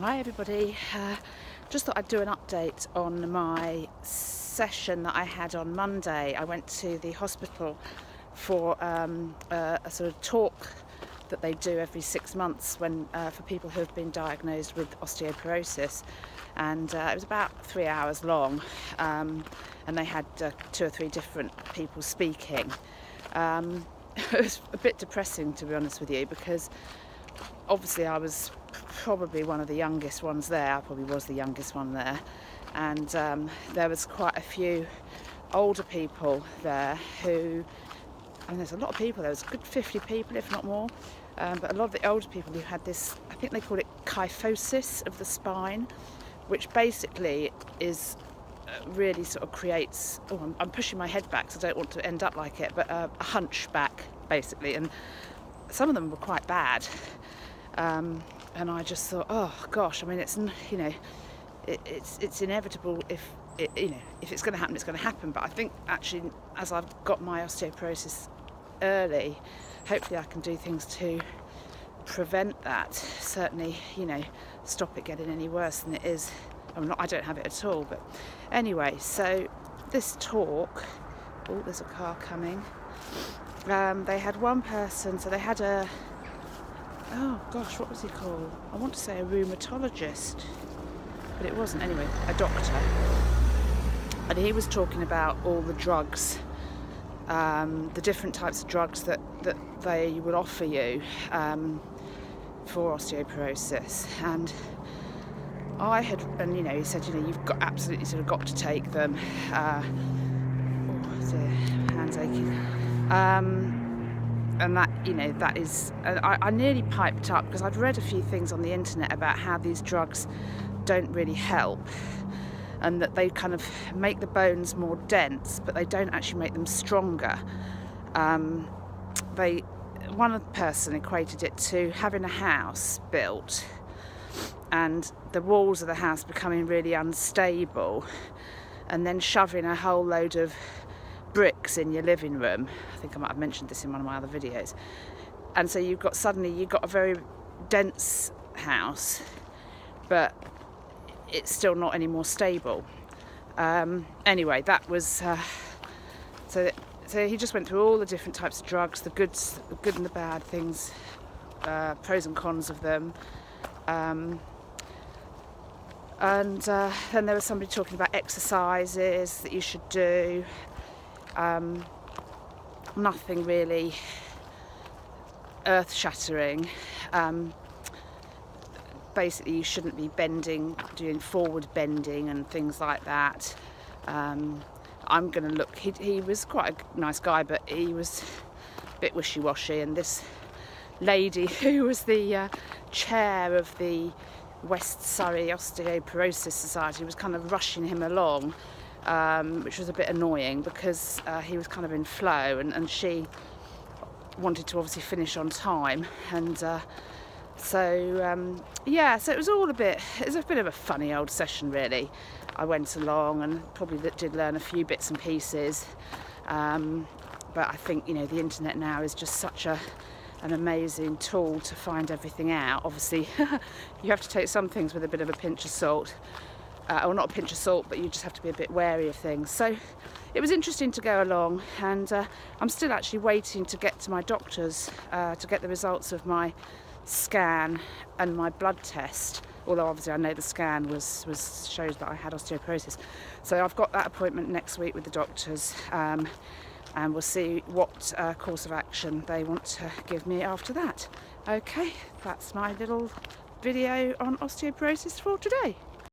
Hi everybody, just thought I'd do an update on my session that I had on Monday. I went to the hospital for a sort of talk that they do every 6 months when for people who have been diagnosed with osteoporosis, and it was about 3 hours long, and they had 2 or 3 different people speaking. It was a bit depressing, to be honest with you, because obviously I was probably one of the youngest ones there. I probably was the youngest one there, and there was quite a few older people there who, and there's a lot of people, there was a good 50 people if not more, but a lot of the older people who had this, I think they call it kyphosis of the spine, which basically is really sort of creates, I'm pushing my head back so I don't want to end up like it, but a hunchback basically, and some of them were quite bad. And I just thought, oh gosh, I mean, it's inevitable. If it's going to happen, it's going to happen. But I think actually, as I've got my osteoporosis early, hopefully I can do things to prevent that. Certainly, stop it getting any worse than it is. I don't have it at all. But anyway, so this talk. Oh, there's a car coming. They had one person. So they had oh gosh, what was he called? I want to say a rheumatologist, but it wasn't. Anyway, a doctor. And he was talking about all the drugs, the different types of drugs that they would offer you for osteoporosis. And he said, you've got absolutely sort of got to take them. Oh dear, hands aching. And that, that is, I nearly piped up because I'd read a few things on the internet about how these drugs don't really help, and that they kind of make the bones more dense, but they don't actually make them stronger. One person equated it to having a house built and the walls of the house becoming really unstable, and then shoving a whole load of bricks in your living room. I think I might have mentioned this in one of my other videos. And so you've got a very dense house, but it's still not any more stable. Anyway, that was so he just went through all the different types of drugs, the good and the bad things, pros and cons of them. And then there was somebody talking about exercises that you should do. Nothing really earth-shattering. Basically, you shouldn't be doing forward bending and things like that. I'm going to look. He was quite a nice guy, but he was a bit wishy-washy. And this lady, who was the chair of the West Surrey Osteoporosis Society, was kind of rushing him along. Which was a bit annoying because he was kind of in flow, and she wanted to obviously finish on time, and so it was a bit of a funny old session really. I went along and probably did learn a few bits and pieces, but I think the internet now is just such an amazing tool to find everything out. Obviously you have to take some things with a bit of a pinch of salt. Or not a pinch of salt, but you just have to be a bit wary of things. So it was interesting to go along, and I'm still actually waiting to get to my doctor's to get the results of my scan and my blood test, although obviously I know the scan shows that I had osteoporosis. So I've got that appointment next week with the doctors, and we'll see what course of action they want to give me after that. Okay, that's my little video on osteoporosis for today.